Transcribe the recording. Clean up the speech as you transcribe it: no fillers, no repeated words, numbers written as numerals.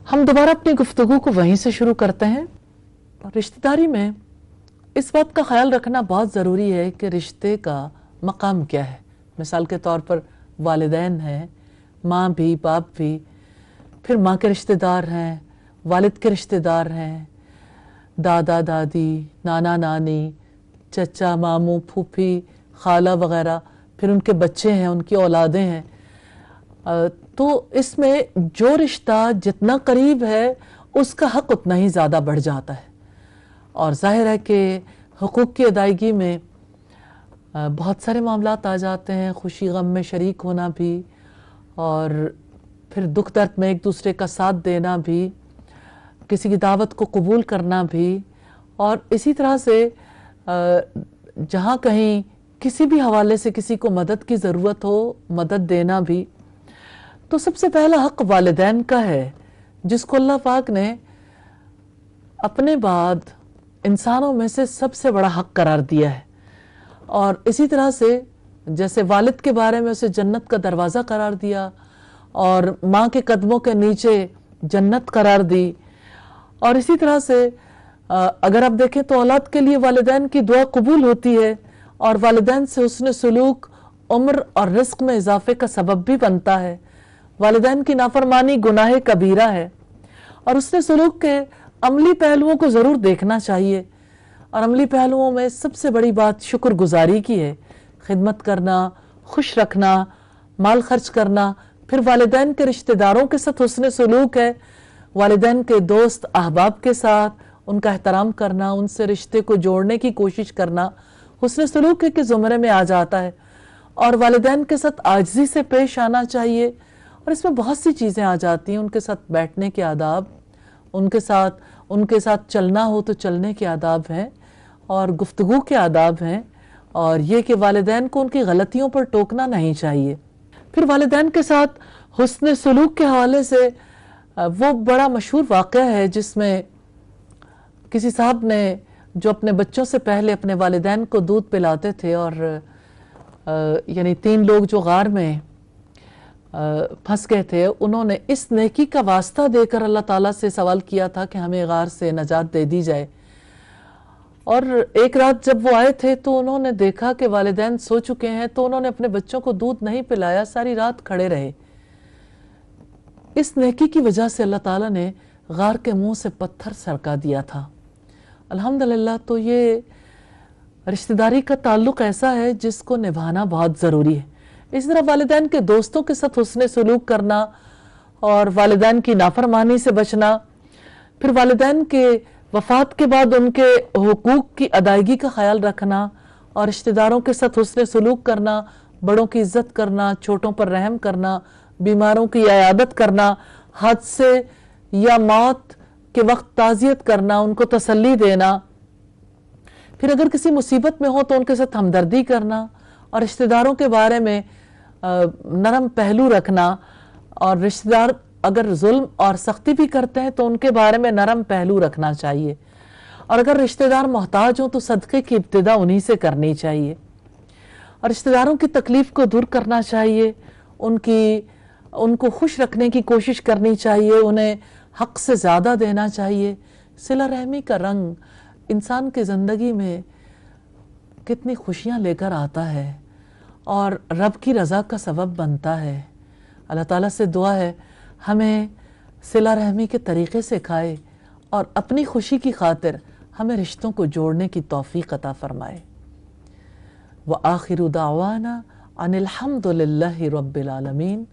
ہم دوبارہ اپنی گفتگو کو وہیں سے شروع کرتے ہیں. رشتہ داری میں اس بات کا خیال رکھنا بہت ضروری ہے کہ رشتے کا مقام کیا ہے. مثال کے طور پر والدین ہیں، ماں بھی، باپ بھی، پھر ماں کے رشتہ دار ہیں، والد کے رشتہ دار ہیں، دادا دادی، نانا نانی، چچا ماموں، پھوپھی، خالہ وغیرہ، پھر ان کے بچے ہیں، ان کی اولادیں ہیں. تو اس میں جو رشتہ جتنا قریب ہے اس کا حق اتنا ہی زیادہ بڑھ جاتا ہے. اور ظاہر ہے کہ حقوق کی ادائیگی میں بہت سارے معاملات آ جاتے ہیں، خوشی غم میں شریک ہونا بھی، اور پھر دکھ درد میں ایک دوسرے کا ساتھ دینا بھی، کسی کی دعوت کو قبول کرنا بھی، اور اسی طرح سے جہاں کہیں کسی بھی حوالے سے کسی کو مدد کی ضرورت ہو مدد دینا بھی. تو سب سے پہلا حق والدین کا ہے، جس کو اللہ پاک نے اپنے بعد انسانوں میں سے سب سے بڑا حق قرار دیا ہے. اور اسی طرح سے جیسے والد کے بارے میں اسے جنت کا دروازہ قرار دیا اور ماں کے قدموں کے نیچے جنت قرار دی، اور اسی طرح سے اگر آپ دیکھیں تو اولاد کے لیے والدین کی دعا قبول ہوتی ہے، اور والدین سے حسن سلوک عمر اور رزق میں اضافے کا سبب بھی بنتا ہے. والدین کی نافرمانی گناہ کبیرہ ہے، اور حسن سلوک کے عملی پہلوؤں کو ضرور دیکھنا چاہیے. اور عملی پہلوؤں میں سب سے بڑی بات شکر گزاری کی ہے، خدمت کرنا، خوش رکھنا، مال خرچ کرنا. پھر والدین کے رشتہ داروں کے ساتھ حسن سلوک ہے، والدین کے دوست احباب کے ساتھ ان کا احترام کرنا، ان سے رشتے کو جوڑنے کی کوشش کرنا حسن سلوک کے زمرے میں آ جاتا ہے. اور والدین کے ساتھ عاجزی سے پیش آنا چاہیے، اور اس میں بہت سی چیزیں آ جاتی ہیں. ان کے ساتھ بیٹھنے کے آداب، ان کے ساتھ چلنا ہو تو چلنے کے آداب ہیں، اور گفتگو کے آداب ہیں، اور یہ کہ والدین کو ان کی غلطیوں پر ٹوکنا نہیں چاہیے. پھر والدین کے ساتھ حسن سلوک کے حوالے سے وہ بڑا مشہور واقعہ ہے جس میں کسی صاحب نے جو اپنے بچوں سے پہلے اپنے والدین کو دودھ پلاتے تھے، اور یعنی 3 لوگ جو غار میں پھنس گئے تھے، انہوں نے اس نیکی کا واسطہ دے کر اللہ تعالیٰ سے سوال کیا تھا کہ ہمیں غار سے نجات دے دی جائے. اور ایک رات جب وہ آئے تھے تو انہوں نے دیکھا کہ والدین سو چکے ہیں، تو انہوں نے اپنے بچوں کو دودھ نہیں پلایا، ساری رات کھڑے رہے. اس نیکی کی وجہ سے اللہ تعالیٰ نے غار کے منہ سے پتھر سرکا دیا تھا. الحمدللہ. تو یہ رشتہ داری کا تعلق ایسا ہے جس کو نبھانا بہت ضروری ہے. اسی طرح والدین کے دوستوں کے ساتھ حسن سلوک کرنا، اور والدین کی نافرمانی سے بچنا. پھر والدین کے وفات کے بعد ان کے حقوق کی ادائیگی کا خیال رکھنا، اور رشتہ داروں کے ساتھ حسن سلوک کرنا، بڑوں کی عزت کرنا، چھوٹوں پر رحم کرنا، بیماروں کی عیادت کرنا، حادثے یا موت کے وقت تعزیت کرنا، ان کو تسلی دینا. پھر اگر کسی مصیبت میں ہو تو ان کے ساتھ ہمدردی کرنا، اور رشتہ داروں کے بارے میں نرم پہلو رکھنا. اور رشتہ دار اگر ظلم اور سختی بھی کرتے ہیں تو ان کے بارے میں نرم پہلو رکھنا چاہیے. اور اگر رشتہ دار محتاج ہوں تو صدقے کی ابتدا انہی سے کرنی چاہیے. اور رشتہ داروں کی تکلیف کو دور کرنا چاہیے، ان کو خوش رکھنے کی کوشش کرنی چاہیے، انہیں حق سے زیادہ دینا چاہیے. صلہ رحمی کا رنگ انسان کی زندگی میں کتنی خوشیاں لے کر آتا ہے، اور رب کی رضا کا سبب بنتا ہے. اللہ تعالیٰ سے دعا ہے ہمیں صلہ رحمی کے طریقے سکھائے، اور اپنی خوشی کی خاطر ہمیں رشتوں کو جوڑنے کی توفیق عطا فرمائے. وآخر دعوانا ان الحمد للہ رب العالمین.